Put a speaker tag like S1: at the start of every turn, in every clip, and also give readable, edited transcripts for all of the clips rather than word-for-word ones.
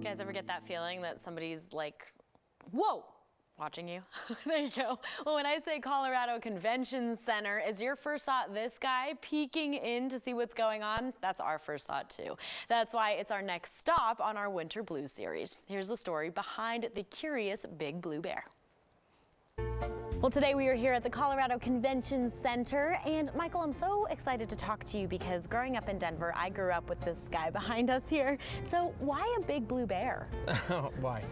S1: Guys ever get that feeling that somebody's like, whoa, watching you? There you go. Well, when I say Colorado Convention Center, is your first thought this guy peeking in to see what's going on? That's our first thought too. That's why it's our next stop on our Winter Blue series. Here's the story behind the curious big blue bear. Well, today we are here at the Colorado Convention Center, and Michael, I'm so excited to talk to you because growing up in Denver, I grew up with this guy behind us here. So why a big blue bear?
S2: Why?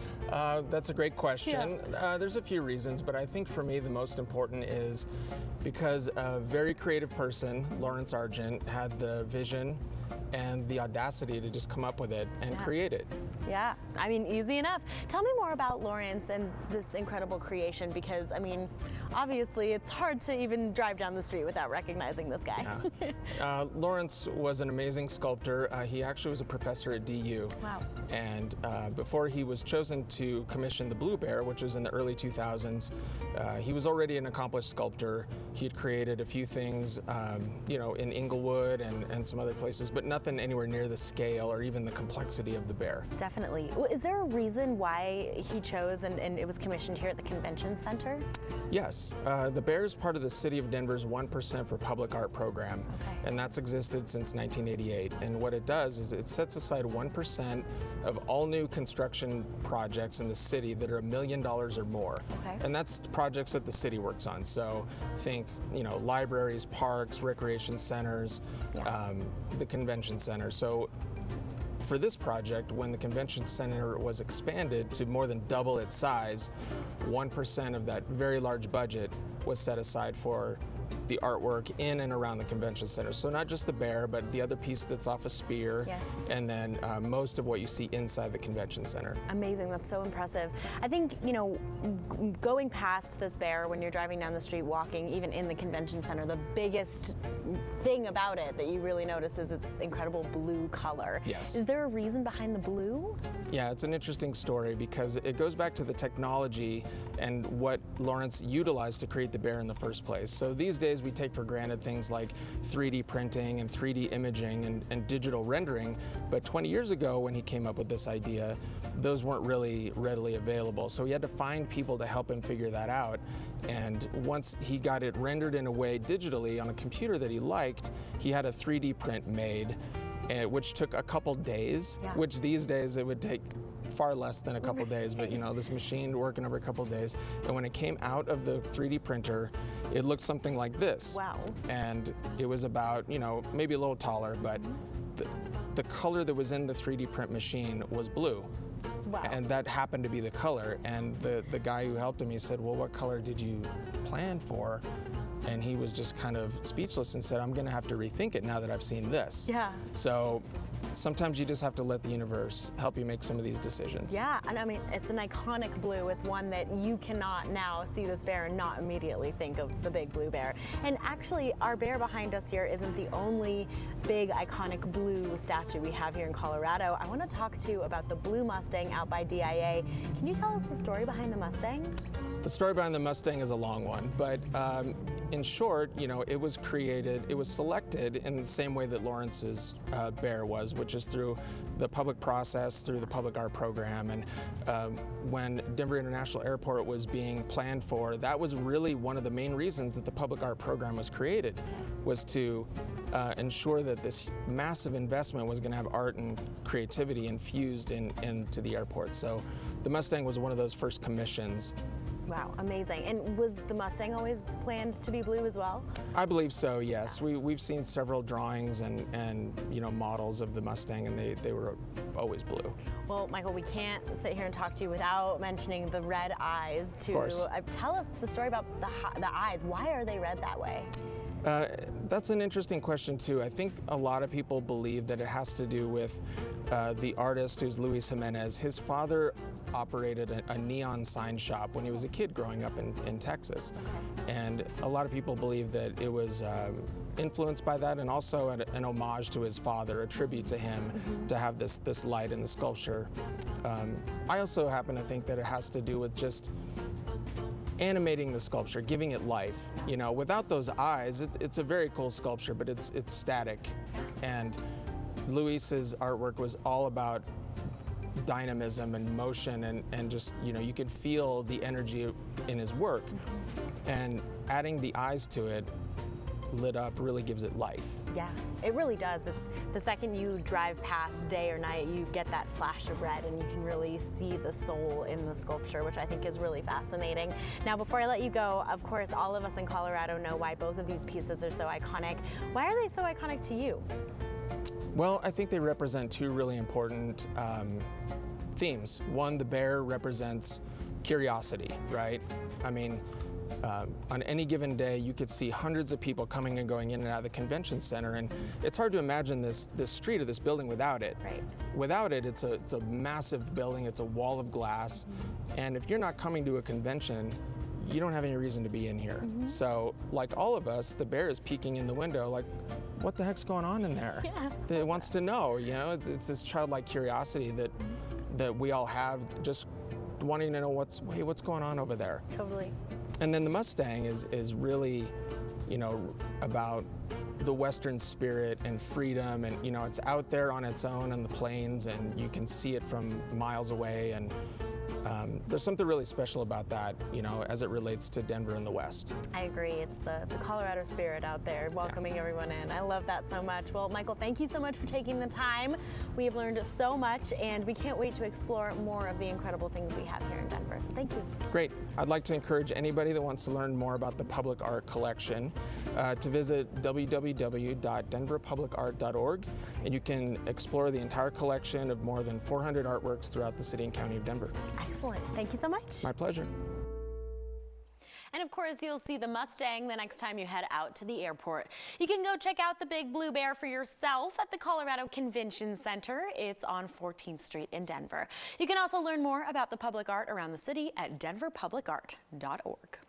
S2: That's a great question. Yeah. There's a few reasons, but I think for me the most important is because a very creative person, Lawrence Argent, had the vision and the audacity to just come up with it and create it.
S1: Yeah, I mean, easy enough. Tell me more about Lawrence and this incredible creation, because, I mean, obviously it's hard to even drive down the street without recognizing this guy.
S2: Yeah. Lawrence was an amazing sculptor. He actually was a professor at DU.
S1: Wow.
S2: And before he was chosen to commission the Blue Bear, which was in the early 2000s, he was already an accomplished sculptor. He had created a few things, you know, in Inglewood and some other places, but nothing anywhere near the scale or even the complexity of the bear.
S1: Definitely. Well, is there a reason why he chose and it was commissioned here at the Convention Center?
S2: Yes. The bear is part of the City of Denver's 1% for Public Art program, and that's existed since 1988. And what it does is it sets aside 1% of all new construction projects in the city that are $1 million or more. And that's projects that the city works on. So think, you know, libraries, parks, recreation centers, the convention center. So for this project, when the convention center was expanded to more than double its size, 1% of that very large budget was set aside for the artwork in and around the convention center. So not just the bear, but the other piece that's off a spear, and then most of what you see inside the convention center.
S1: Amazing, that's so impressive. I think, you know, going past this bear when you're driving down the street, walking, even in the convention center, the biggest thing about it that you really notice is its incredible blue color.
S2: Yes.
S1: Is there a reason behind the blue?
S2: Yeah, it's an interesting story because it goes back to the technology and what Lawrence utilized to create the bear in the first place. So these days we take for granted things like 3D printing and 3D imaging and digital rendering, but 20 years ago when he came up with this idea, those weren't really readily available. So he had to find people to help him figure that out. And once he got it rendered in a way digitally on a computer that he liked, he had a 3D print made, which took a couple days, which these days it would take far less than a couple days, but you know, this machine working over a couple days. And when it came out of the 3D printer, it looked something like this.
S1: Wow.
S2: And it was about, you know, maybe a little taller, but the color that was in the 3D print machine was blue.
S1: Wow.
S2: And that happened to be the color. And the guy who helped him, he said, well, what color did you plan for? And he was just kind of speechless and said, I'm gonna have to rethink it now that I've seen this.
S1: Yeah.
S2: So sometimes you just have to let the universe help you make some of these decisions.
S1: Yeah, and I mean, it's an iconic blue. It's one that you cannot now see this bear and not immediately think of the big blue bear. And actually, our bear behind us here isn't the only big iconic blue statue we have here in Colorado. I want to talk to you about the blue Mustang out by DIA. Can you tell us the story behind the Mustang?
S2: The story behind the Mustang is a long one, but in short, you know, it was created, it was selected in the same way that Lawrence's bear was, which is through the public process, through the public art program. And when Denver International Airport was being planned for, that was really one of the main reasons that the public art program was created, was to ensure that this massive investment was going to have art and creativity infused into the airport. So the Mustang was one of those first commissions.
S1: Wow, amazing. And was the Mustang always planned to be blue as well?
S2: I believe so, yes. We've seen several drawings and you know, models of the Mustang, and they were always blue.
S1: Well, Michael, we can't sit here and talk to you without mentioning the red eyes too.
S2: Of course.
S1: Tell us the story about the eyes. Why are they red that way?
S2: That's an interesting question too. I think a lot of people believe that it has to do with the artist who's Luis Jimenez. His father operated a neon sign shop when he was a kid growing up in Texas. And a lot of people believe that it was influenced by that, and also an homage to his father, a tribute to him, to have this light in the sculpture. I also happen to think that it has to do with just animating the sculpture, giving it life. You know, without those eyes, it's a very cool sculpture, but it's static. And Luis's artwork was all about dynamism and motion, and just, you know, you could feel the energy in his work. And adding the eyes to it, lit up, really gives it life.
S1: Yeah, it really does. It's the second you drive past, day or night, you get that flash of red and you can really see the soul in the sculpture, which I think is really fascinating. Now, before I let you go, of course, all of us in Colorado know why both of these pieces are so iconic. Why are they so iconic to you?
S2: Well, I think they represent two really important themes. One, the bear represents curiosity, right? I mean, on any given day, you could see hundreds of people coming and going in and out of the convention center, and it's hard to imagine this street or this building without it.
S1: Right.
S2: Without it, it's a massive building, it's a wall of glass, and if you're not coming to a convention, you don't have any reason to be in here. So, like all of us, the bear is peeking in the window like, what the heck's going on in there?
S1: Yeah.
S2: That it wants to know, you know? It's this childlike curiosity that we all have, just wanting to know what's going on over there.
S1: Totally.
S2: And then the Mustang is really, you know, about the Western spirit and freedom, and, you know, it's out there on its own on the plains, and you can see it from miles away, and there's something really special about that, you know, as it relates to Denver and the West.
S1: I agree. It's the Colorado spirit out there, welcoming everyone in. I love that so much. Well, Michael, thank you so much for taking the time. We have learned so much, and we can't wait to explore more of the incredible things we have here in Denver. So thank you.
S2: Great. I'd like to encourage anybody that wants to learn more about the public art collection to visit www.denverpublicart.org, and you can explore the entire collection of more than 400 artworks throughout the city and county of Denver.
S1: Excellent. Thank you so much.
S2: My pleasure.
S1: And of course, you'll see the Mustang the next time you head out to the airport. You can go check out the Big Blue Bear for yourself at the Colorado Convention Center. It's on 14th Street in Denver. You can also learn more about the public art around the city at denverpublicart.org.